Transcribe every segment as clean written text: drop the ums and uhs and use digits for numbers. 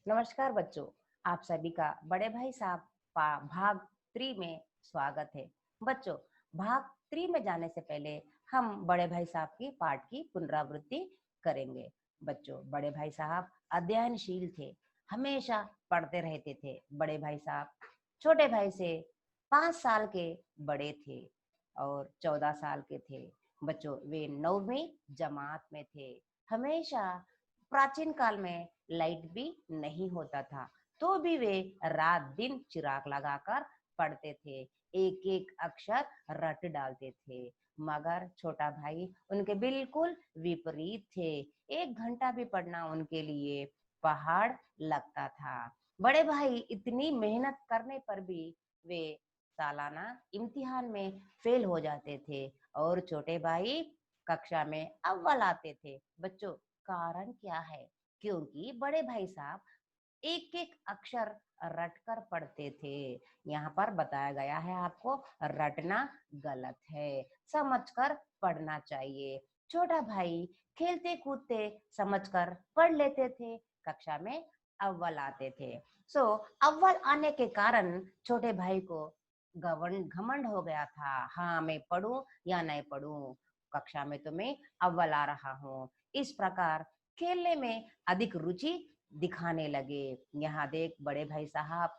नमस्कार बच्चों, आप सभी का बड़े भाई साहब भाग 3 में स्वागत है। बच्चों, भाग 3 में जाने से पहले हम बड़े भाई साहब की पाठ की पुनरावृत्ति करेंगे। बच्चों, बड़े भाई साहब अध्ययनशील थे, हमेशा पढ़ते रहते थे। बड़े भाई साहब छोटे भाई से 5 साल के बड़े थे और 14 साल के थे। बच्चों, वे 9वीं जमात में थे। हमेशा प्राचीन काल में लाइट भी नहीं होता था, तो भी वे रात दिन चिराग लगाकर पढ़ते थे, एक एक अक्षर रट डालते थे। मगर छोटा भाई उनके बिल्कुल विपरीत थे। 1 घंटा भी पढ़ना उनके लिए पहाड़ लगता था। बड़े भाई इतनी मेहनत करने पर भी वे सालाना इम्तिहान में फेल हो जाते थे और छोटे भाई कक्षा में अव्वल आते थे। बच्चों, कारण क्या है? क्योंकि बड़े भाई साहब एक एक अक्षर रट कर पढ़ते थे। यहाँ पर बताया गया है आपको, रटना गलत है, समझकर पढ़ना चाहिए। छोटा भाई खेलते कूदते समझकर पढ़ लेते थे, कक्षा में अव्वल आते थे। अव्वल आने के कारण छोटे भाई को घमंड हो गया था। हाँ, मैं पढ़ूं या नहीं पढ़ूं, कक्षा में तो मैं अव्वल आ रहा हूँ। इस प्रकार खेलने में अधिक रुचि दिखाने लगे। यहाँ देख, बड़े भाई साहब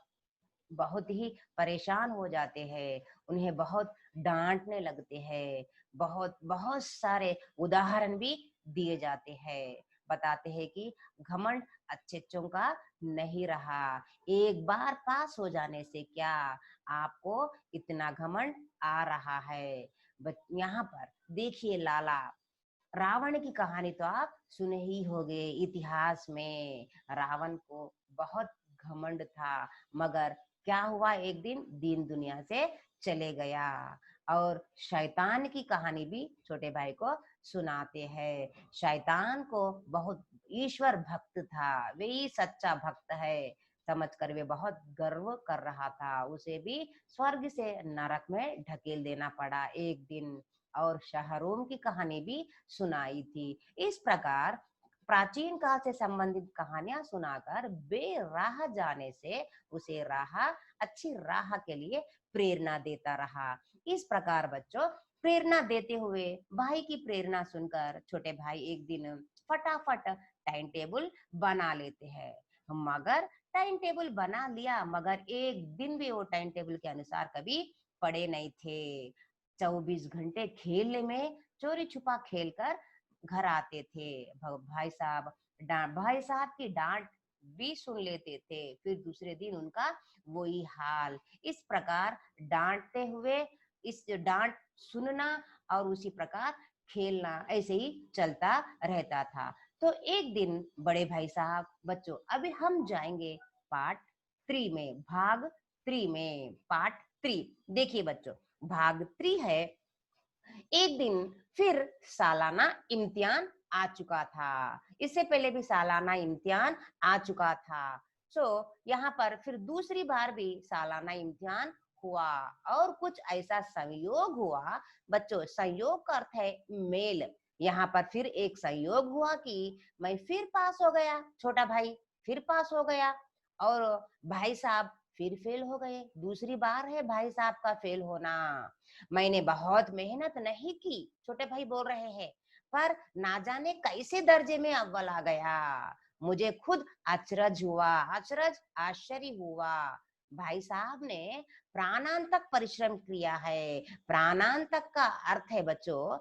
बहुत ही परेशान हो जाते हैं, उन्हें बहुत डांटने लगते हैं। बहुत बहुत सारे उदाहरण भी दिए जाते हैं। बताते हैं कि घमंड अच्छे बच्चों का नहीं रहा। एक बार पास हो जाने से क्या आपको इतना घमंड आ रहा है? यहाँ पर देखिए, लाला रावण की कहानी तो आप सुने ही होंगे। इतिहास में रावण को बहुत घमंड था, मगर क्या हुआ, एक दिन दीन दुनिया से चले गया। और शैतान की कहानी भी छोटे भाई को सुनाते हैं। शैतान को बहुत ईश्वर भक्त था, वे ही सच्चा भक्त है समझकर वे बहुत गर्व कर रहा था। उसे भी स्वर्ग से नरक में ढकेल देना पड़ा एक दिन। और शाहरुम की कहानी भी सुनाई थी। इस प्रकार प्राचीन काल से संबंधित कहानियां सुनाकर बेराह जाने से उसे अच्छी राह के लिए प्रेरणा देता रहा। इस प्रकार बच्चों, प्रेरणा देते हुए भाई की प्रेरणा सुनकर छोटे भाई एक दिन फटाफट टाइम टेबल बना लेते हैं। मगर टाइम टेबल बना लिया, मगर एक दिन भी वो टाइम टेबल के अनुसार कभी पढ़े नहीं थे। 24 घंटे खेलने में चोरी छुपा खेलकर घर आते थे। भाई साहब की डांट भी सुन लेते थे, फिर दूसरे दिन उनका वही हाल। इस प्रकार डांटते हुए इस डांट सुनना और उसी प्रकार खेलना ऐसे ही चलता रहता था। तो एक दिन बड़े भाई साहब, बच्चों अभी हम जाएंगे पार्ट 3 में, भाग 3 में, पार्ट 3। देखिए बच्चों, भाग 3 है। एक दिन फिर सालाना इम्तिहान आ चुका था। इससे पहले भी सालाना इम्तिहान आ चुका था। यहाँ पर फिर दूसरी बार भी सालाना इम्तिहान हुआ और कुछ ऐसा संयोग हुआ। बच्चों, संयोग का अर्थ है मेल। यहाँ पर फिर एक संयोग हुआ कि मैं फिर पास हो गया, छोटा भाई फिर पास हो गया और भाई साहब फिर फेल हो गए। दूसरी बार है भाई साहब का फेल होना। मैंने बहुत मेहनत नहीं की, छोटे भाई बोल रहे हैं, पर ना जाने कैसे दर्जे में अव्वल आ गया। मुझे खुद आश्चर्य हुआ। भाई साहब ने प्राणांतक परिश्रम किया है। प्राणांतक का अर्थ है बच्चों,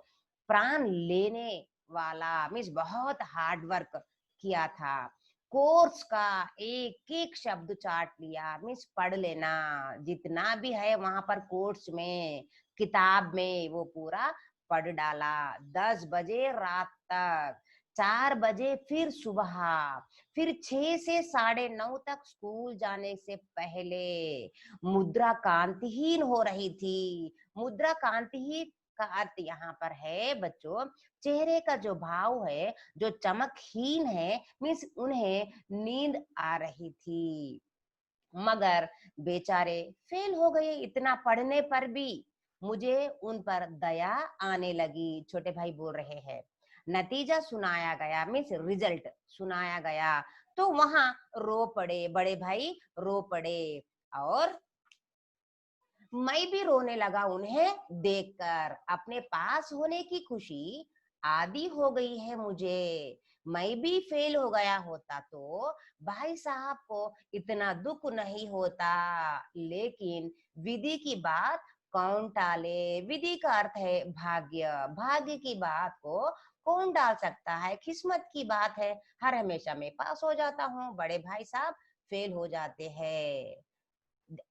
प्राण लेने वाला, मीन्स बहुत हार्ड वर्क किया था। कोर्स का एक एक शब्द चाट लिया, मीन्स पढ़ लेना जितना भी है वहां पर कोर्स में, किताब में, वो पूरा पढ़ डाला। 10 बजे रात तक, 4 बजे फिर सुबह, फिर 6 से 9:30 तक स्कूल जाने से पहले। मुद्रा कांतिहीन हो रही थी। मुद्रा कांतिहीन का अर्थ यहाँ पर है बच्चों, चेहरे का जो भाव है, जो चमकहीन है, मीन्स उन्हें नींद आ रही थी। मगर बेचारे फेल हो गए। इतना पढ़ने पर भी मुझे उन पर दया आने लगी, छोटे भाई बोल रहे हैं। नतीजा सुनाया गया, मीन्स रिजल्ट सुनाया गया। तो वहां रो पड़े, बड़े भाई रो पड़े और मैं भी रोने लगा उन्हें देखकर। अपने पास होने की खुशी आधी हो गई है मुझे। मैं भी फेल हो गया होता तो भाई साहब को इतना दुख नहीं होता। लेकिन विधि की बात कौन टाले? विधि का अर्थ है भाग्य। भाग्य की बात को कौन डाल सकता है? किस्मत की बात है। हर हमेशा मैं पास हो जाता हूँ, बड़े भाई साहब फेल हो जाते हैं।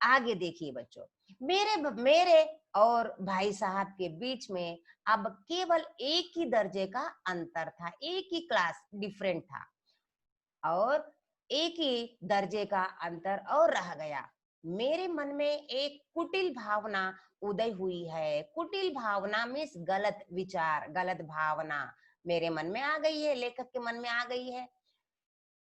आगे देखिए बच्चों, मेरे और भाई साहब के बीच में अब केवल एक ही दर्जे का अंतर था, एक ही क्लास डिफरेंट था और एक ही दर्जे का अंतर और रह गया। मेरे मन में एक कुटिल भावना उदय हुई है। कुटिल भावना मीन्स गलत विचार, गलत भावना मेरे मन में आ गई है, लेखक के मन में आ गई है।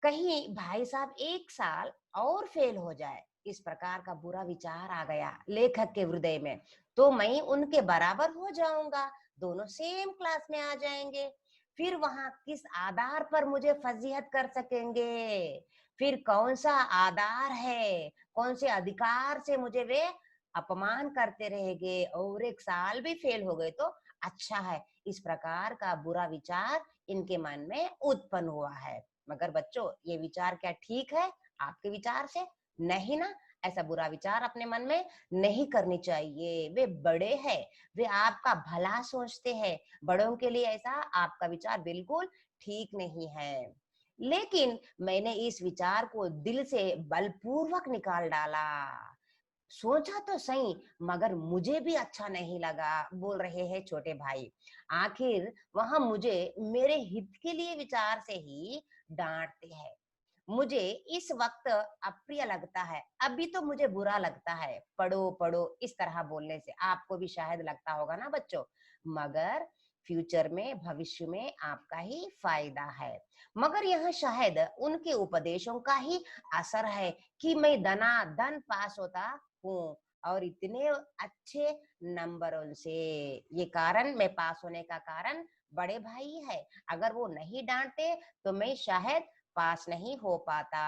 कहीं भाई साहब एक साल और फेल हो जाए, इस प्रकार का बुरा विचार आ गया लेखक के हृदय में। तो मैं उनके बराबर हो जाऊंगा, दोनों सेम क्लास में आ जाएंगे। फिर वहां किस आधार पर मुझे फजीहत कर सकेंगे? फिर कौन सा आधार है, कौन से अधिकार से मुझे वे अपमान करते रहेंगे? और एक साल भी फेल हो गए तो अच्छा है। इस प्रकार का बुरा विचार इनके मन में उत्पन्न हुआ है। मगर बच्चों, ये विचार क्या ठीक है आपके विचार से? नहीं ना। ऐसा बुरा विचार अपने मन में नहीं करनी चाहिए। वे बड़े हैं, वे आपका भला सोचते हैं। बड़ों के लिए ऐसा आपका विचार बिल्कुल ठीक नहीं है। लेकिन मैंने इस विचार को दिल से बलपूर्वक निकाल डाला। सोचा तो सही, मगर मुझे भी अच्छा नहीं लगा, बोल रहे हैं छोटे भाई। आखिर वहां मुझे मेरे हित के लिए विचार से ही डांटते हैं। मुझे इस वक्त अप्रिय लगता है, अभी तो मुझे बुरा लगता है। पढ़ो पढ़ो इस तरह बोलने से आपको भी शायद लगता होगा ना बच्चों, मगर फ्यूचर में, भविष्य में आपका ही फायदा है। मगर यह शायद उनके उपदेशों का ही असर है कि मैं दनादन पास होता हूँ और इतने अच्छे नंबरों से। ये कारण, मैं पास होने का कारण बड़े भाई है। अगर वो नहीं डांटते तो मैं शायद पास नहीं हो पाता।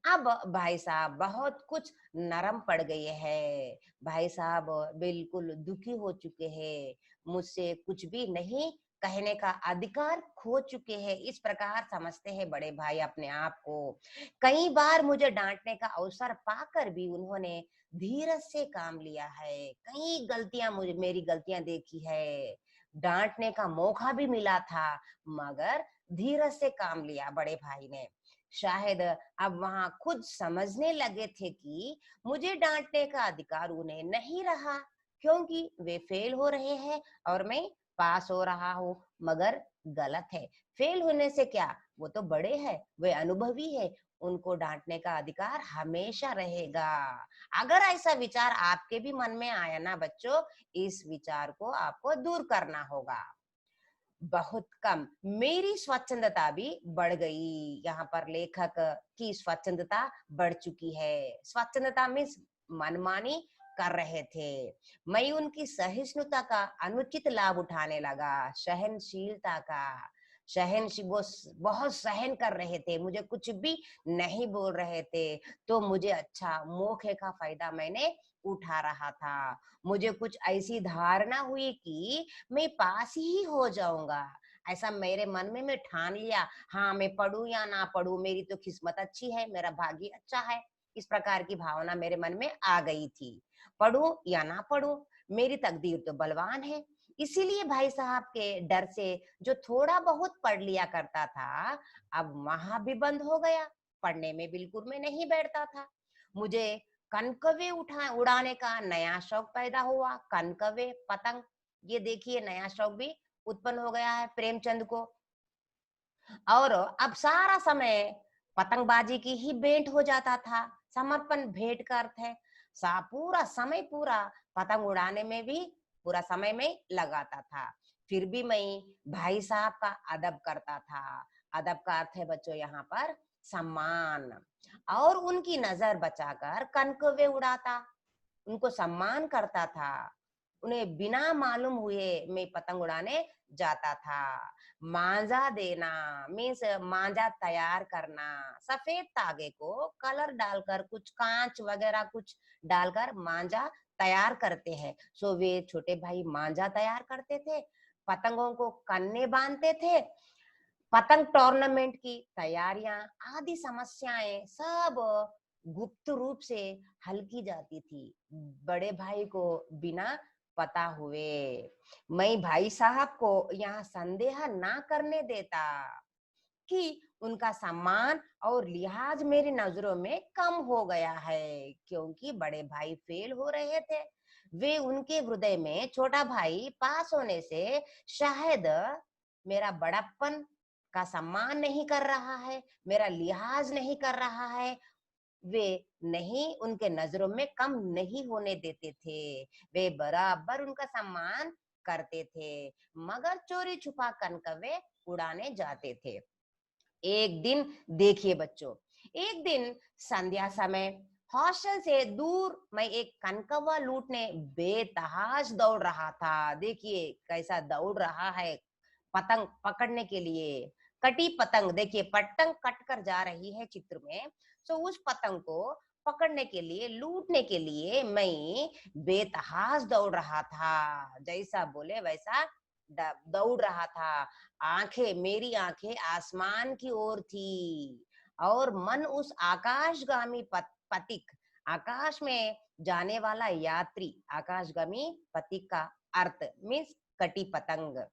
अब भाई साहब बहुत कुछ नरम पड़ गए हैं। भाई साहब बिल्कुल दुखी हो चुके हैं। मुझसे कुछ भी नहीं कहने का अधिकार खो चुके हैं, इस प्रकार समझते हैं बड़े भाई अपने आप को। कई बार मुझे डांटने का अवसर पाकर भी उन्होंने धीरज से काम लिया है। कई गलतियां, मुझे मेरी गलतियां देखी है, डांटने का मौका भी मिला था, मगर धीरज से काम लिया बड़े भाई ने। शायद अब वहां खुद समझने लगे थे कि मुझे डांटने का अधिकार उन्हें नहीं रहा, क्योंकि वे फेल हो रहे हैं और मैं पास हो रहा हूँ। मगर गलत है। फेल होने से क्या, वो तो बड़े हैं, वे अनुभवी है, उनको डांटने का अधिकार हमेशा रहेगा। अगर ऐसा विचार आपके भी मन में आया ना बच्चों, इस विचार को आपको दूर करना होगा। बहुत कम, मेरी स्वच्छंदता भी बढ़ गई। यहाँ पर लेखक की स्वच्छंदता बढ़ चुकी है। स्वच्छंदता मीन्स मनमानी कर रहे थे। मैं उनकी सहिष्णुता का अनुचित लाभ उठाने लगा, सहनशीलता का। वो बहुत सहन कर रहे थे, मुझे कुछ भी नहीं बोल रहे थे, तो मुझे अच्छा मौके का फायदा मैंने उठा रहा था। मुझे कुछ ऐसी धारणा हुई कि मैं पास ही हो जाऊंगा। ऐसा मेरे मन में मैं ठान लिया, हाँ मैं पढ़ूं या ना पढ़ूं, मेरी तो किस्मत अच्छी है, मेरा भाग्य अच्छा है। इस प्रकार की भावना मेरे मन में आ गई थी। पढ़ूं या ना पढ़ूं, मेरी तकदीर तो बलवान है। इसीलिए भाई साहब के डर से जो थोड़ा बहुत पढ़ लिया करता था, अब वहां भी बंद हो गया। पढ़ने में बिल्कुल मैं नहीं बैठता था। मुझे कनकवे उड़ाने का नया शौक पैदा हुआ। कनकवे, पतंग, ये देखिए नया शौक भी उत्पन्न हो गया है प्रेमचंद को। और अब सारा समय पतंगबाजी की ही भेंट हो जाता था। समर्पण भेंट का अर्थ है पूरा समय, पूरा पतंग उड़ाने में भी पूरा समय में लगाता था। फिर भी मैं भाई साहब का अदब करता था। अदब का अर्थ है बच्चों यहाँ पर सम्मान। और उनकी नजर बचाकर कनकवे उड़ाता, उनको सम्मान करता था। उन्हें बिना मालूम हुए मैं पतंग उड़ाने जाता था। मांजा देना मीन्स मांजा तैयार करना, सफेद धागे को कलर डालकर कुछ कांच वगैरह कुछ डालकर मांजा तैयार करते हैं। सो वे छोटे भाई मांजा तैयार करते थे, पतंगों को कन्ने बांधते थे, पतंग टूर्नामेंट की तैयारियां आदि समस्याएं सब गुप्त रूप से हल की जाती थी, बड़े भाई को बिना पता हुए। मैं भाई साहब को यहाँ संदेह ना करने देता कि उनका सम्मान और लिहाज मेरी नजरों में कम हो गया है, क्योंकि बड़े भाई फेल हो रहे थे। वे उनके हृदय में छोटा भाई पास होने से शायद मेरा बड़प्पन का सम्मान नहीं कर रहा है, मेरा लिहाज नहीं कर रहा है, वे नहीं उनके नजरों में कम नहीं होने देते थे। वे बराबर उनका सम्मान करते थे, मगर चोरी छुपा कनकवे उड़ाने जाते थे। एक दिन देखिए बच्चों, एक दिन संध्या समय हॉस्टल से दूर मैं एक कनकवा लूटने बेतहाश दौड़ रहा था। देखिए कैसा दौड़ रहा है पतंग पकड़ने के लिए। कटी पतंग, देखिए पतंग कट कर जा रही है चित्र में। तो उस पतंग को पकड़ने के लिए, लूटने के लिए मैं बेतहाश दौड़ रहा था। जैसा बोले वैसा दौड़ रहा था। मेरी आंखें आसमान की ओर थी और मन उस आकाशगामी पथिक, आकाश में जाने वाला यात्री, आकाशगामी पथिक का अर्थ मीन्स कटी पतंग।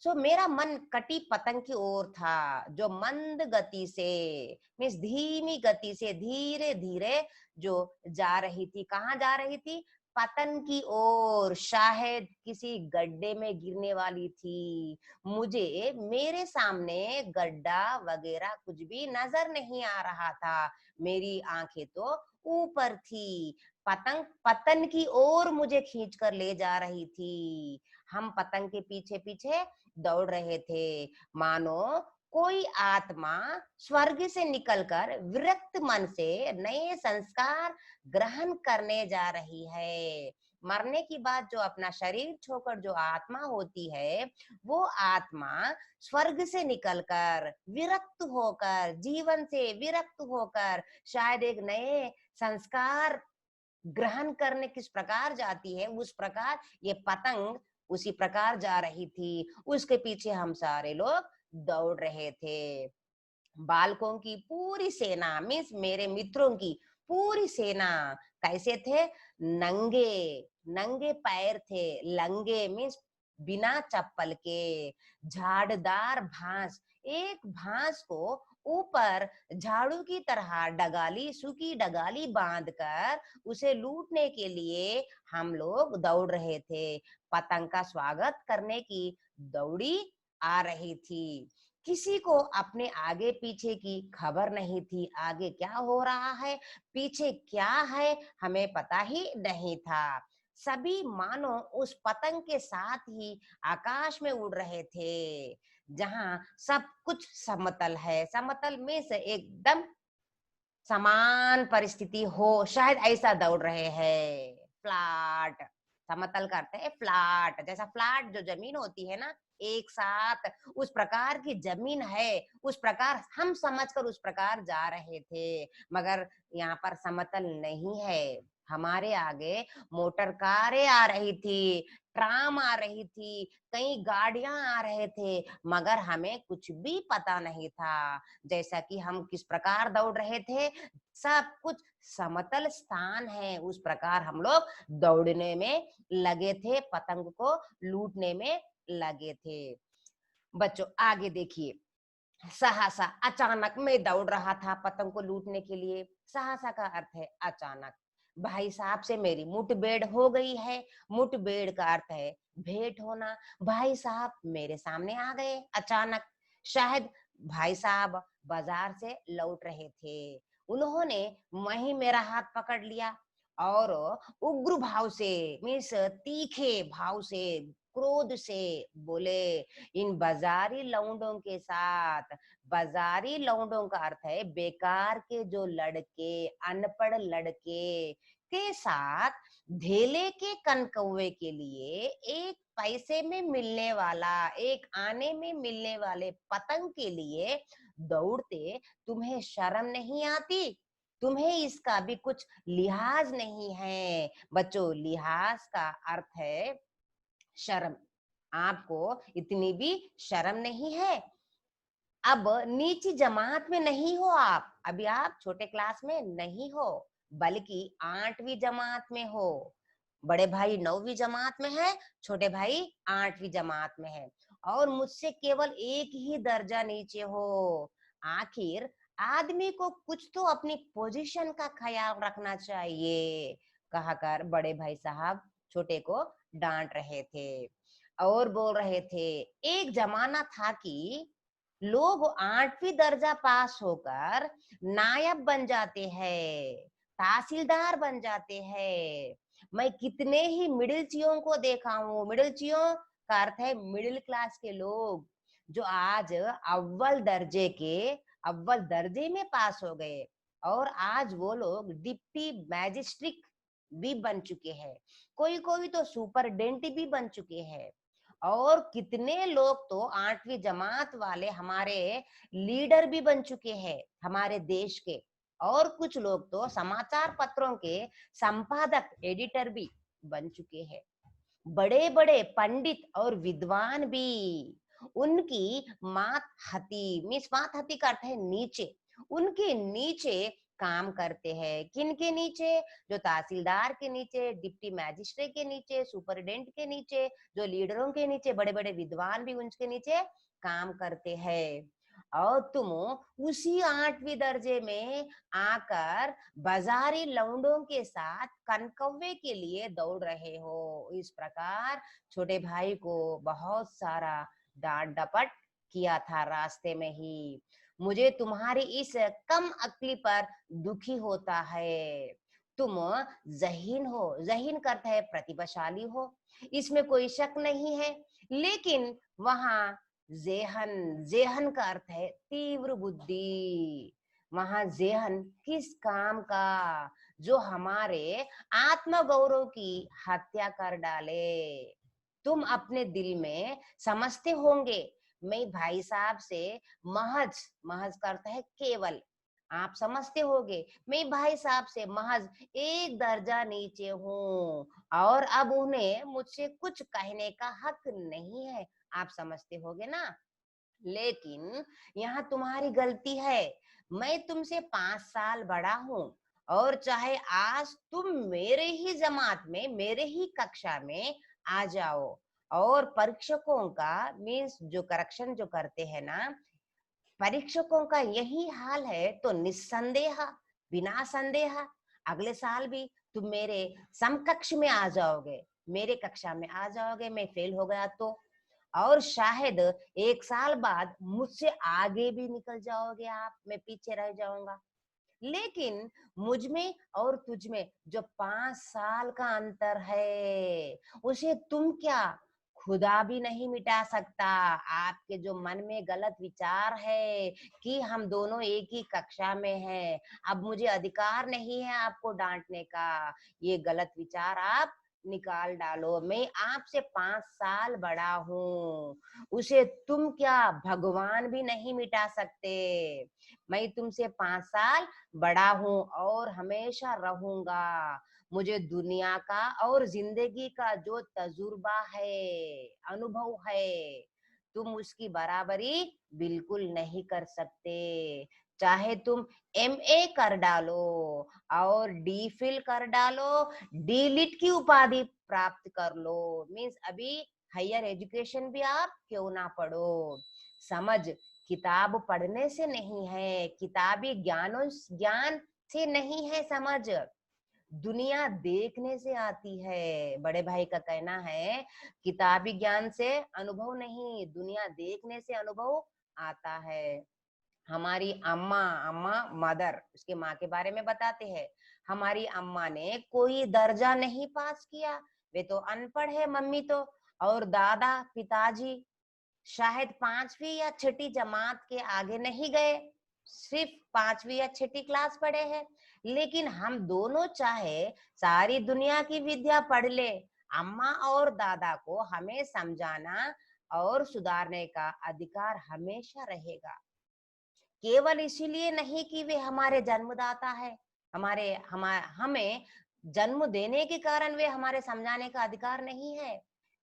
सो मेरा मन कटी पतंग की ओर था, जो मंद गति से मीन्स धीमी गति से धीरे धीरे जो जा रही थी। कहाँ जा रही थी? पतन की ओर, शायद किसी गड्ढे में गिरने वाली थी। मुझे मेरे सामने गड्ढा वगैरह कुछ भी नजर नहीं आ रहा था, मेरी आंखें तो ऊपर थी। पतंग पतन की ओर मुझे खींच कर ले जा रही थी। हम पतंग के पीछे पीछे दौड़ रहे थे, मानो कोई आत्मा स्वर्ग से निकलकर विरक्त मन से नए संस्कार ग्रहण करने जा रही है। मरने की बाद जो अपना शरीर छोड़कर जो आत्मा होती है, वो आत्मा स्वर्ग से निकलकर विरक्त होकर, जीवन से विरक्त होकर शायद एक नए संस्कार ग्रहण करने किस प्रकार जाती है, उस प्रकार ये पतंग उसी प्रकार जा रही थी। उसके पीछे हम सारे लोग दौड़ रहे थे। बालकों की पूरी सेना मीन्स मेरे मित्रों की पूरी सेना कैसे थे? नंगे, नंगे पैर थे। लंगे मीन्स बिना चप्पल के। झाड़दार भांस, एक भांस को ऊपर झाड़ू की तरह डगाली, सूखी डगाली बांधकर उसे लूटने के लिए हम लोग दौड़ रहे थे। पतंग का स्वागत करने की दौड़ी आ रही थी। किसी को अपने आगे पीछे की खबर नहीं थी। आगे क्या हो रहा है, पीछे क्या है, हमें पता ही नहीं था। सभी मानो उस पतंग के साथ ही आकाश में उड़ रहे थे, जहां सब कुछ समतल है। समतल में से एकदम समान परिस्थिति हो, शायद ऐसा दौड़ रहे हैं। फ्लैट, समतल करते हैं फ्लैट, जैसा फ्लैट जो जमीन होती है ना एक साथ, उस प्रकार की जमीन है। उस प्रकार हम समझकर उस प्रकार जा रहे थे, मगर यहाँ पर समतल नहीं है। हमारे आगे मोटर कारें आ रही थी, ट्राम आ रही थी, कई गाड़ियां आ रहे थे, मगर हमें कुछ भी पता नहीं था। जैसा कि हम किस प्रकार दौड़ रहे थे, सब कुछ समतल स्थान है, उस प्रकार हम लोग दौड़ने में लगे थे, पतंग को लूटने में लगे थे। बच्चों आगे देखिए, सहसा, अचानक मैं दौड़ रहा था पतंग को लूटने के लिए। सहसा का अर्थ है अचानक। भाई साहब से मेरी मुठभेड़ हो गई है। मुठभेड़ का अर्थ है भेंट होना। भाई साहब मेरे सामने आ गए अचानक। शायद भाई साहब बाजार से लौट रहे थे। उन्होंने वहीं मेरा हाथ पकड़ लिया और उग्र भाव से मीन्स तीखे भाव से क्रोध से बोले, इन बाजारी लौंडों के साथ। बाजारी लौंडों का अर्थ है बेकार के जो लड़के, अनपढ़ लड़के के साथ धेले के कनकौवे के लिए एक पैसे में मिलने वाला, एक आने में मिलने वाले पतंग के लिए दौड़ते, तुम्हें शर्म नहीं आती? तुम्हें इसका भी कुछ लिहाज नहीं है? बच्चों, लिहाज का अर्थ है शर्म। आपको इतनी भी शर्म नहीं है? अब नीची जमात में नहीं हो आप, अभी आप छोटे क्लास में नहीं हो, बल्कि 8वीं जमात में हो। बड़े भाई 9वीं जमात में है, छोटे भाई 8वीं जमात में है, और मुझसे केवल एक ही दर्जा नीचे हो। आखिर आदमी को कुछ तो अपनी पोजीशन का ख्याल रखना चाहिए, कहकर बड़े भाई साहब छोटे को डांट रहे थे और बोल रहे थे, एक जमाना था कि लोग 8वीं दर्जा पास होकर नायब बन जाते हैं, तहसीलदार बन जाते हैं। मैं कितने ही मिडिल चियों को देखा हूँ। मिडिल चियों का अर्थ है मिडिल क्लास के लोग, जो आज अव्वल दर्जे में पास हो गए, और आज वो लोग डिप्टी मैजिस्ट्रेट भी बन चुके हैं, कोई कोई तो सुपरडेंट भी बन चुके हैं, और कितने लोग तो 8वीं जमात वाले हमारे लीडर भी बन चुके हैं हमारे देश के, और कुछ लोग तो समाचार पत्रों के संपादक, एडिटर भी बन चुके हैं। बड़े बड़े पंडित और विद्वान भी, उनकी मात हती, मीन्स मात हती का अर्थ है नीचे, उनके नीचे काम करते हैं। किन के नीचे? जो तहसीलदार के नीचे, डिप्टी मैजिस्ट्रेट के नीचे, सुपरिटेंडेंट के नीचे, जो लीडरों के नीचे, बड़े बड़े विद्वान भी उनके नीचे काम करते हैं। और तुम उसी 8वीं दर्जे में आकर बाजारी लौंडों के साथ कनकौवे के लिए दौड़ रहे हो। इस प्रकार छोटे भाई को बहुत सारा डांट डपट किया था रास्ते में ही। मुझे तुम्हारी इस कम अक्ली पर दुखी होता है। तुम ज़हीन हो, ज़हीन करता है प्रतिभाशाली हो, इसमें कोई शक नहीं है, लेकिन वहां जेहन, जेहन का अर्थ है तीव्र बुद्धि। वहां जेहन किस काम का? जो हमारे आत्मगौरव की हत्या कर डाले। तुम अपने दिल में समझते होंगे, मैं भाई साहब से महज, महज का अर्थ है केवल, आप समझते होंगे मैं भाई साहब से महज एक दर्जा नीचे हूँ, और अब उन्हें मुझसे कुछ कहने का हक नहीं है, आप समझते होगे ना? लेकिन यहाँ तुम्हारी गलती है। मैं तुमसे 5 साल बड़ा हूँ, और चाहे आज तुम मेरे ही जमात में, मेरे ही कक्षा में आ जाओ, और परीक्षकों का मीन्स जो करेक्शन जो करते हैं ना, परीक्षकों का यही हाल है, तो निस्संदेह, बिना संदेह अगले साल भी तुम मेरे समकक्ष में आ जाओगे, मेरे कक्षा में आ जाओगे। मैं फेल हो गया तो, और शायद 1 साल बाद मुझसे आगे भी निकल जाओगे आप, मैं पीछे रह जाऊंगा। लेकिन मुझ में और तुझ में जो 5 साल का अंतर है, उसे तुम क्या खुदा भी नहीं मिटा सकता। आपके जो मन में गलत विचार है कि हम दोनों एक ही कक्षा में हैं, अब मुझे अधिकार नहीं है आपको डांटने का, ये गलत विचार आप निकाल डालो। मैं आपसे 5 साल बड़ा हूँ, उसे तुम क्या भगवान भी नहीं मिटा सकते। मैं तुमसे 5 साल बड़ा हूँ और हमेशा रहूंगा। मुझे दुनिया का और जिंदगी का जो तजुर्बा है, अनुभव है, तुम उसकी बराबरी बिल्कुल नहीं कर सकते। चाहे तुम MA कर डालो और D.Phil कर डालो, D.Lit की उपाधि प्राप्त कर लो, मीन्स अभी हायर एजुकेशन भी आप क्यों ना पढ़ो। समझ किताब पढ़ने से नहीं है, किताबी ज्ञान से नहीं है समझ, दुनिया देखने से आती है। बड़े भाई का कहना है किताबी ज्ञान से अनुभव नहीं, दुनिया देखने से अनुभव आता है। हमारी अम्मा, अम्मा मदर, उसके माँ के बारे में बताते हैं, हमारी अम्मा ने कोई दर्जा नहीं पास किया, वे तो अनपढ़ है मम्मी तो, और दादा पिताजी शायद 5वीं या 6ठी जमात के आगे नहीं गए, सिर्फ 5वीं या 6ठी क्लास पढ़े हैं, लेकिन हम दोनों चाहे सारी दुनिया की विद्या पढ़ ले, अम्मा और दादा को हमें समझाना और सुधारने का अधिकार हमेशा रहेगा। केवल इसीलिए नहीं कि वे हमारे जन्मदाता है, हमें जन्म देने के कारण वे हमारे समझाने का अधिकार नहीं है,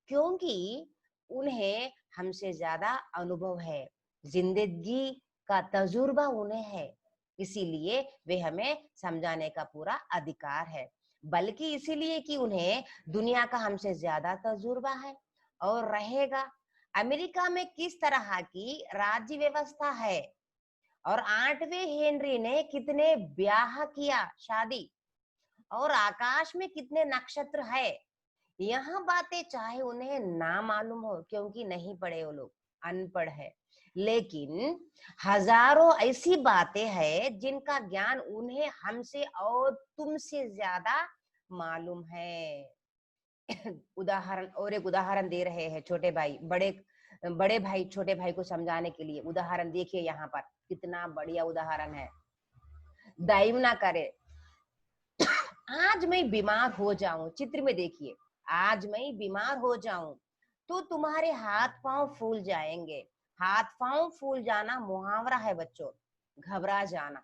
क्योंकि उन्हें हमसे ज्यादा अनुभव है, जिंदगी का तजुर्बा उन्हें है, इसीलिए वे हमें समझाने का पूरा अधिकार है। बल्कि इसीलिए कि उन्हें दुनिया का हमसे ज्यादा तजुर्बा है और रहेगा। अमेरिका में किस तरह की राज्य व्यवस्था है और 8वें हेनरी ने कितने ब्याह किया, शादी, और आकाश में कितने नक्षत्र है, यह बातें चाहे उन्हें ना मालूम हो, क्योंकि नहीं पढ़े वो लोग, अनपढ़ है, लेकिन हजारों ऐसी बातें हैं जिनका ज्ञान उन्हें हमसे और तुमसे ज्यादा मालूम है। उदाहरण, और एक उदाहरण दे रहे हैं छोटे भाई, बड़े बड़े भाई छोटे भाई को समझाने के लिए उदाहरण देखिए, यहाँ पर कितना बढ़िया उदाहरण है। दैव ना करे, आज मैं बीमार हो जाऊं, चित्र में देखिए, आज मैं बीमार हो जाऊं तो तुम्हारे हाथ पांव फूल जाएंगे। हाथ पांव फूल जाना मुहावरा है बच्चों, घबरा जाना।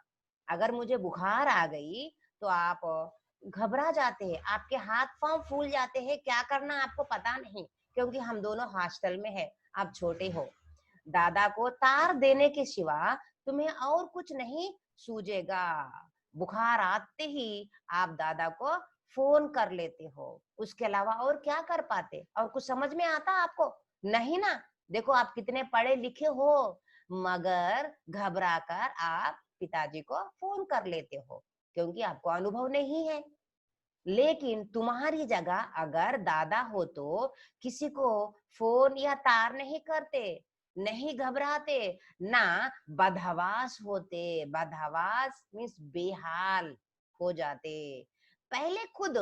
अगर मुझे बुखार आ गई तो आप घबरा जाते हैं, आपके हाथ पांव फूल जाते हैं, क्या करना आपको पता नहीं, क्योंकि हम दोनों हॉस्टल में है, आप छोटे हो। दादा को तार देने के सिवा तुम्हें और कुछ नहीं सूझेगा। बुखार आते ही आप दादा को फोन कर लेते हो, उसके अलावा और क्या कर पाते, और कुछ समझ में आता आपको नहीं ना। देखो आप कितने पढ़े लिखे हो, मगर घबरा कर आप पिताजी को फोन कर लेते हो, क्योंकि आपको अनुभव नहीं है। लेकिन तुम्हारी जगह अगर दादा हो तो किसी को फोन या तार नहीं करते, नहीं घबराते, ना बदहवास होते। बदहवास मीन्स बेहाल हो जाते। पहले खुद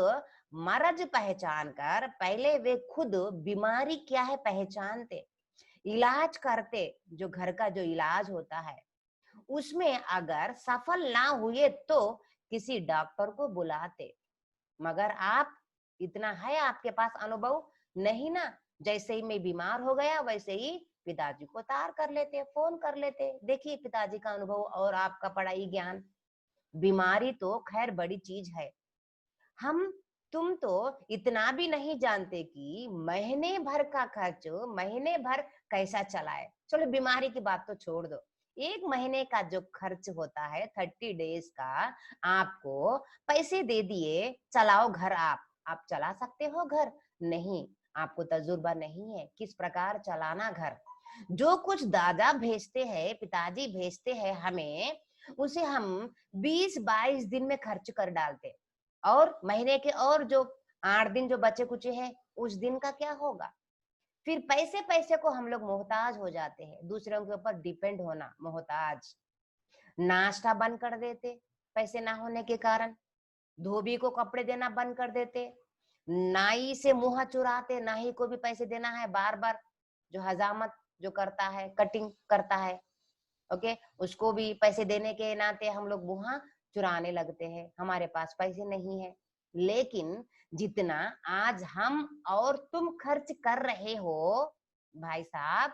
मरज पहचान कर, पहले वे खुद बीमारी क्या है पहचानते, इलाज करते। जो घर का जो इलाज होता है उसमें अगर सफल ना हुए तो किसी डॉक्टर को बुलाते। मगर आप, इतना है आपके पास अनुभव नहीं ना, जैसे ही मैं बीमार हो गया वैसे ही पिताजी को तार कर लेते, फोन कर लेते। देखिए पिताजी का अनुभव और आपका पढ़ाई ज्ञान। बीमारी तो खैर बड़ी चीज है, हम तुम तो इतना भी नहीं जानते कि महीने भर का खर्च महीने भर कैसा चलाए। चलो बीमारी की बात तो छोड़ दो, 1 महीने का जो खर्च होता है 30 डेज का, आपको पैसे दे दिए, चलाओ घर। आप चला सकते हो घर? नहीं, आपको तजुर्बा नहीं है किस प्रकार चलाना घर। जो कुछ दादा भेजते हैं, पिताजी भेजते हैं हमें, उसे हम 20-22 दिन में खर्च कर डालते, और महीने के और जो 8 दिन जो बचे कुचे हैं उस दिन का क्या होगा। फिर पैसे पैसे को हम लोग मोहताज हो जाते हैं, दूसरों के ऊपर डिपेंड होना, मोहताज। नाश्ता बंद कर देते पैसे ना होने के कारण, धोबी को कपड़े देना बंद कर देते, नाई से मुंह चुराते, नाई को भी पैसे देना है बार बार, जो हजामत जो करता है, कटिंग करता है, ओके, उसको भी पैसे देने के नाते हम लोग मुंह चुराने लगते हैं, हमारे पास पैसे नहीं है। लेकिन जितना आज हम और तुम खर्च कर रहे हो भाई साहब,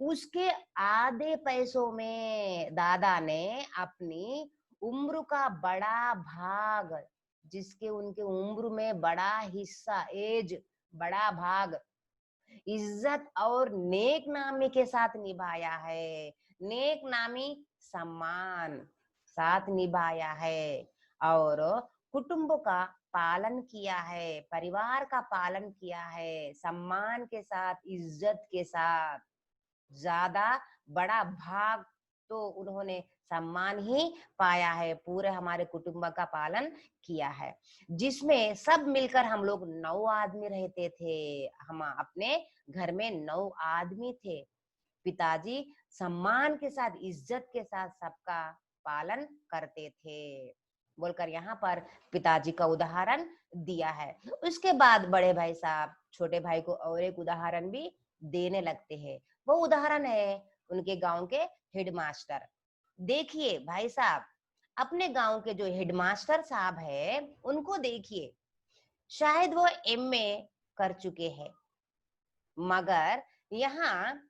उसके आधे पैसों में दादा ने अपनी उम्र का बड़ा भाग, जिसके उनके उम्र में बड़ा हिस्सा, एज बड़ा भाग, इज्जत और नेक नामी के साथ निभाया है। नेक नामी सम्मान साथ निभाया है, और कुटुंब का पालन किया है, परिवार का पालन किया है, सम्मान के साथ, इज्जत के साथ। ज्यादा बड़ा भाग तो उन्होंने सम्मान ही पाया है, पूरे हमारे कुटुंब का पालन किया है, जिसमें सब मिलकर हम लोग 9 आदमी रहते थे। हम अपने घर में 9 आदमी थे। पिताजी सम्मान के साथ, इज्जत के साथ सबका पालन करते थे। बोलकर यहाँ पर पिताजी का उदाहरण दिया है। उसके बाद बड़े भाई साहब छोटे भाई को और एक उदाहरण भी देने लगते हैं। वो उदाहरण है उनके गांव के हेडमास्टर। देखिए भाई साहब, अपने गांव के जो हेडमास्टर साहब है उनको देखिए, शायद वो एमए कर चुके हैं, मगर यहाँ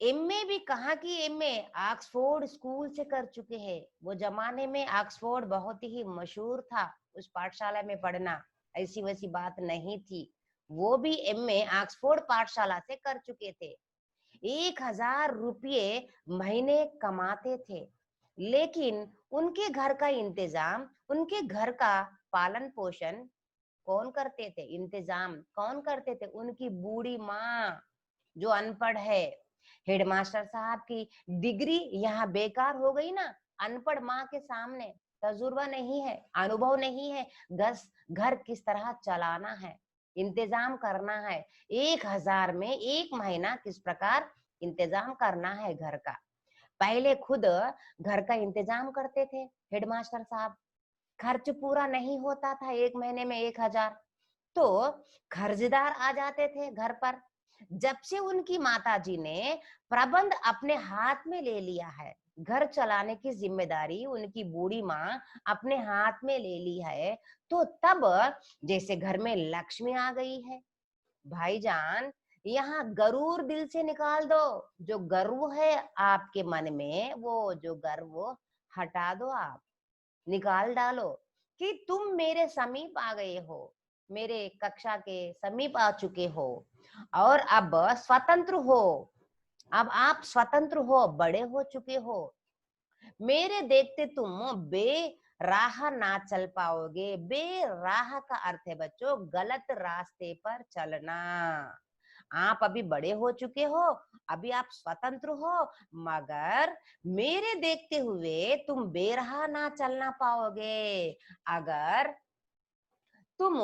एमए भी कहाँ की एमए, ऑक्सफोर्ड स्कूल से कर चुके हैं। वो जमाने में ऑक्सफोर्ड बहुत ही मशहूर था, उस पाठशाला में पढ़ना ऐसी वैसी बात नहीं थी। वो भी एमए ऑक्सफोर्ड पाठशाला से कर चुके थे। 1000 रुपये महीने कमाते थे, लेकिन उनके घर का इंतजाम, उनके घर का पालन पोषण कौन करते थे, इंतजाम कौन करते थे? उनकी बूढ़ी माँ जो अनपढ़ है। हेडमास्टर साहब की डिग्री यहाँ बेकार हो गई ना, अनपढ़ माँ के सामने तजुर्बा नहीं है, अनुभव नहीं है, घर किस तरह चलाना है, इंतजाम करना है, 1000 में एक महीना किस प्रकार इंतजाम करना है घर का। पहले खुद घर का इंतजाम करते थे हेडमास्टर साहब, खर्च पूरा नहीं होता था एक महीने में 1000, तो कर्जदार आ जाते थे घर पर। जब से उनकी माताजी ने प्रबंध अपने हाथ में ले लिया है, घर चलाने की जिम्मेदारी उनकी बूढ़ी माँ अपने हाथ में ले ली है, तो तब जैसे घर में लक्ष्मी आ गई है। भाईजान, यहाँ गरूर दिल से निकाल दो, जो गर्व है आपके मन में वो जो गर्व हटा दो, आप निकाल डालो कि तुम मेरे समीप आ गए हो, मेरे कक्षा के समीप आ चुके हो और अब स्वतंत्र हो। अब आप स्वतंत्र हो, बड़े हो चुके हो। मेरे देखते तुम बेराह ना चल पाओगे। बेराह का अर्थ है बच्चों गलत रास्ते पर चलना। आप अभी बड़े हो चुके हो, अभी आप स्वतंत्र हो, मगर मेरे देखते हुए तुम बेराह ना चलना पाओगे। अगर तुम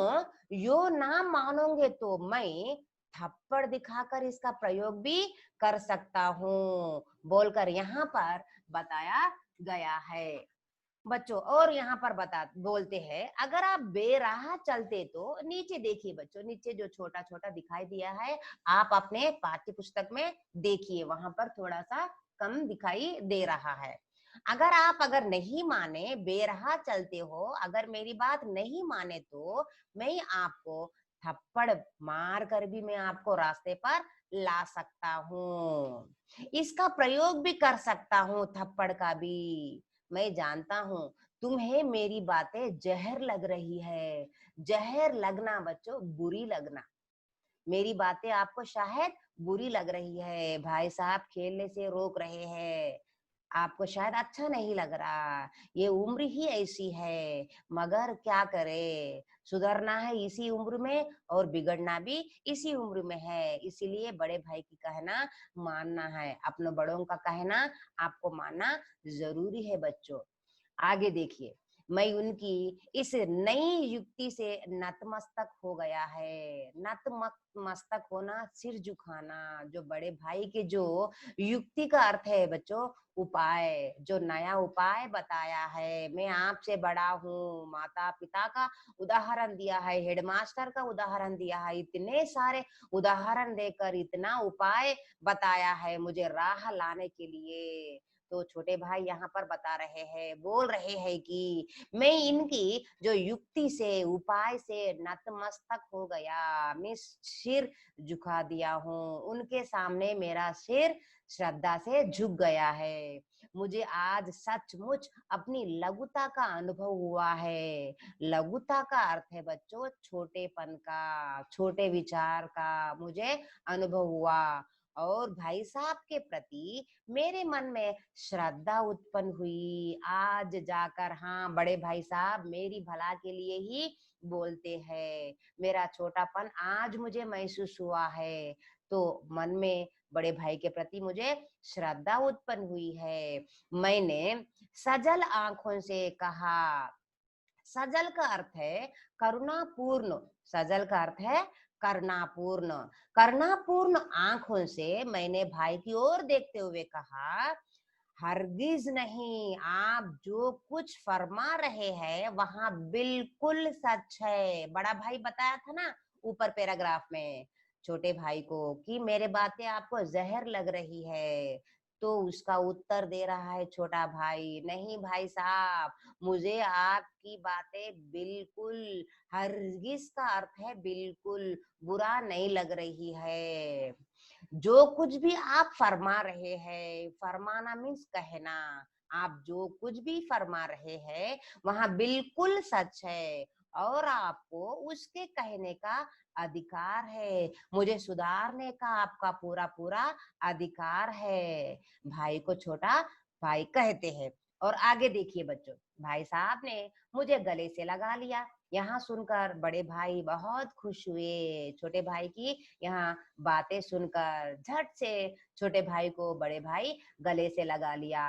यो ना मानोगे तो मैं थप्पड़ दिखाकर इसका प्रयोग भी कर सकता हूँ, बोलकर यहाँ पर बताया गया है बच्चों। और यहाँ पर बोलते हैं, अगर आप बेराह चलते तो नीचे देखिए बच्चों, नीचे जो छोटा छोटा दिखाई दिया है आप अपने पाठ्य पुस्तक में देखिए, वहां पर थोड़ा सा कम दिखाई दे रहा है। अगर नहीं माने, बेराह चलते हो, अगर मेरी बात नहीं माने तो मैं आपको थप्पड़ मार कर भी मैं आपको रास्ते पर ला सकता हूँ, इसका प्रयोग भी कर सकता हूँ थप्पड़ का भी। मैं जानता हूँ तुम्हें मेरी बातें जहर लग रही है। जहर लगना बच्चों, बुरी लगना। मेरी बातें आपको शायद बुरी लग रही है, भाई साहब खेलने से रोक रहे हैं, आपको शायद अच्छा नहीं लग रहा, ये उम्र ही ऐसी है, मगर क्या करे, सुधरना है इसी उम्र में और बिगड़ना भी इसी उम्र में है। इसीलिए बड़े भाई की कहना मानना है, अपने बड़ों का कहना आपको मानना जरूरी है बच्चों। आगे देखिए, मैं उनकी इस नई युक्ति से नतमस्तक हो गया है। नतमस्तक होना, सिर झुकाना। जो बड़े भाई के जो युक्ति का अर्थ है बच्चों, उपाय, जो नया उपाय बताया है। मैं आपसे बड़ा हूँ, माता पिता का उदाहरण दिया है, हेडमास्टर का उदाहरण दिया है, इतने सारे उदाहरण देकर इतना उपाय बताया है मुझे राह लाने के लिए। तो छोटे भाई यहाँ पर बता रहे हैं, बोल रहे हैं कि मैं इनकी जो युक्ति से, उपाय से नतमस्तक हो गया, मैं सिर झुका दिया हूँ, उनके सामने मेरा सिर श्रद्धा से झुक गया है। मुझे आज सचमुच अपनी लघुता का अनुभव हुआ है। लघुता का अर्थ है बच्चों छोटेपन का, छोटे विचार का मुझे अनुभव हुआ और भाई साहब के प्रति मेरे मन में श्रद्धा उत्पन्न हुई। आज जाकर, हाँ बड़े भाई साहब मेरी भला के लिए ही बोलते हैं, मेरा छोटापन आज मुझे महसूस हुआ है, तो मन में बड़े भाई के प्रति मुझे श्रद्धा उत्पन्न हुई है। मैंने सजल आंखों से कहा। सजल का अर्थ है करुणापूर्ण, सजल का अर्थ है करुणापूर्ण। करुणापूर्ण आंखों से मैंने भाई की ओर देखते हुए कहा, हरगिज नहीं, आप जो कुछ फरमा रहे हैं वहां बिल्कुल सच है। बड़ा भाई बताया था ना ऊपर पैराग्राफ में छोटे भाई को कि मेरे बातें आपको जहर लग रही है, तो उसका उत्तर दे रहा है छोटा भाई, नहीं भाई साहब, मुझे आपकी बातें बिल्कुल, हरगिज का अर्थ है बिल्कुल, बुरा नहीं लग रही है। जो कुछ भी आप फरमा रहे हैं, फरमाना मीन्स कहना, आप जो कुछ भी फरमा रहे हैं वहां बिल्कुल सच है और आपको उसके कहने का अधिकार है, मुझे सुधारने का आपका पूरा पूरा अधिकार है, भाई को छोटा भाई कहते हैं। और आगे देखिए बच्चों, भाई साहब ने मुझे गले से लगा लिया। यहाँ सुनकर बड़े भाई बहुत खुश हुए। छोटे भाई की यहाँ बातें सुनकर झट से छोटे भाई को बड़े भाई गले से लगा लिया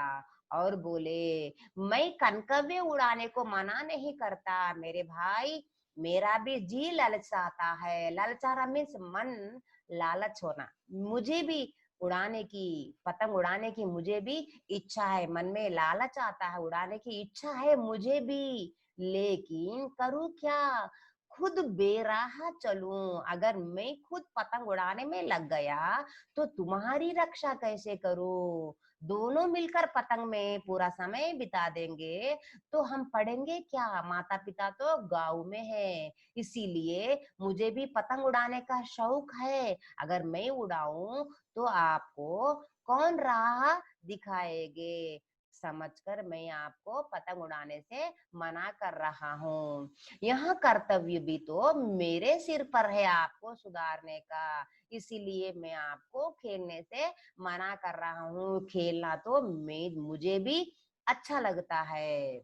और बोले, मैं कनकव्य उड़ाने को मना नहीं करता मेरे भाई, मेरा भी जी ललचाता है। ललचाना मीन्स मन, लालच होना। मुझे भी उड़ाने की, पतंग उड़ाने की मुझे भी इच्छा है, मन में लालच आता है, उड़ाने की इच्छा है मुझे भी, लेकिन करूँ क्या, खुद बेराह चलूं, अगर मैं खुद पतंग उड़ाने में लग गया तो तुम्हारी रक्षा कैसे करूं। दोनों मिलकर पतंग में पूरा समय बिता देंगे तो हम पढ़ेंगे क्या, माता पिता तो गांव में है, इसीलिए मुझे भी पतंग उड़ाने का शौक है, अगर मैं उड़ाऊं तो आपको कौन राह दिखाएंगे, समझकर मैं आपको पतंग उड़ाने से मना कर रहा हूँ। यहाँ कर्तव्य भी तो मेरे सिर पर है आपको सुधारने का, इसीलिए मैं आपको खेलने से मना कर रहा हूँ। खेलना तो मुझे भी अच्छा लगता है।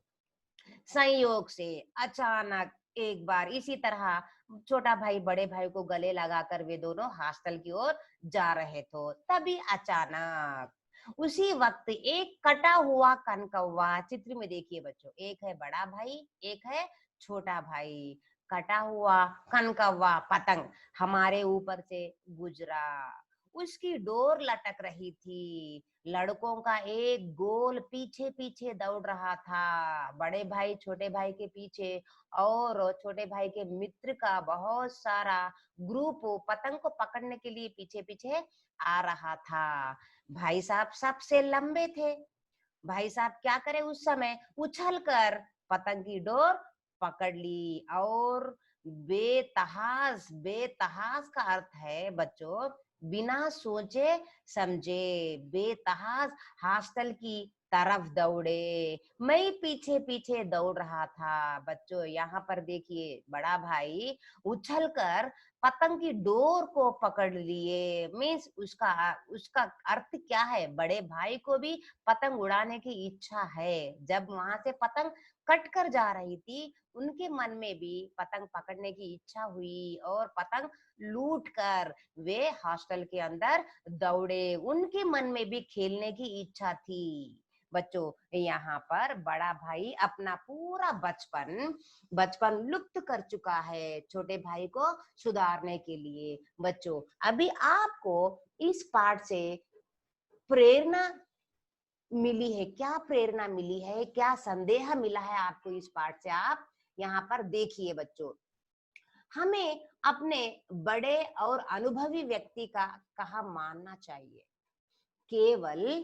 संयोग से अचानक एक बार इसी तरह छोटा भाई बड़े भाई को गले लगाकर वे दोनों हॉस्टल की ओर जा रहे थे, तभी अचानक उसी वक्त एक कटा हुआ कनकौवा, चित्र में देखिए बच्चों, एक है बड़ा भाई, एक है छोटा भाई, कटा हुआ कनकौवा पतंग हमारे ऊपर से गुजरा, उसकी डोर लटक रही थी, लड़कों का एक गोल पीछे पीछे दौड़ रहा था, बड़े भाई छोटे भाई के पीछे और छोटे भाई के मित्र का बहुत सारा ग्रुप पतंग को पकड़ने के लिए पीछे पीछे आ रहा था। भाई साहब सबसे लंबे थे, भाई साहब क्या करे उस समय, उछल कर पतंग की डोर पकड़ ली और बेतहास, बेतहास का अर्थ है बच्चों बिना सोचे समझे, बेतहास हॉस्टल की तरफ दौड़े। मैं पीछे पीछे दौड़ रहा था बच्चों, यहाँ पर देखिए बड़ा भाई उछलकर पतंग की डोर को पकड़ लिए, मीन्स उसका उसका अर्थ क्या है, बड़े भाई को भी पतंग उड़ाने की इच्छा है। जब वहां से पतंग कट कर जा रही थी उनके मन में भी पतंग पकड़ने की इच्छा हुई और पतंग लूट कर वे हॉस्टल के अंदर दौड़े, उनके मन में भी खेलने की इच्छा थी। बच्चों यहाँ पर बड़ा भाई अपना पूरा बचपन बचपन लुप्त कर चुका है छोटे भाई को सुधारने के लिए। बच्चों अभी आपको इस पाठ से प्रेरणा मिली है, क्या प्रेरणा मिली है, क्या संदेह मिला है आपको इस पाठ से, आप यहाँ पर देखिए बच्चों। हमें अपने बड़े और अनुभवी व्यक्ति का कहा मानना चाहिए, केवल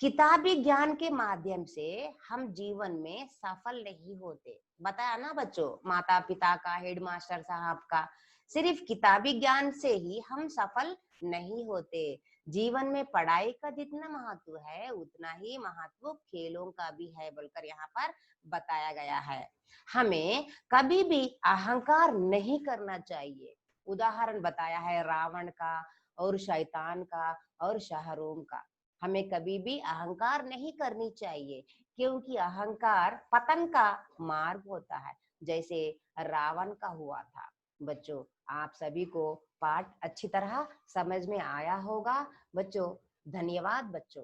किताबी ज्ञान के माध्यम से हम जीवन में सफल नहीं होते। बताया ना बच्चों, माता पिता का, हेडमास्टर साहब का, सिर्फ किताबी ज्ञान से ही हम सफल नहीं होते। जीवन में पढ़ाई का जितना महत्व है उतना ही महत्व खेलों का भी है बोलकर यहाँ पर बताया गया है। हमें कभी भी अहंकार नहीं करना चाहिए। उदाहरण बताया है रावण का और शैतान का और शाहरुख का। हमें कभी भी अहंकार नहीं करनी चाहिए, क्योंकि अहंकार पतन का मार्ग होता है, जैसे रावण का हुआ था। बच्चों आप सभी को पाठ अच्छी तरह समझ में आया होगा बच्चों। धन्यवाद बच्चों।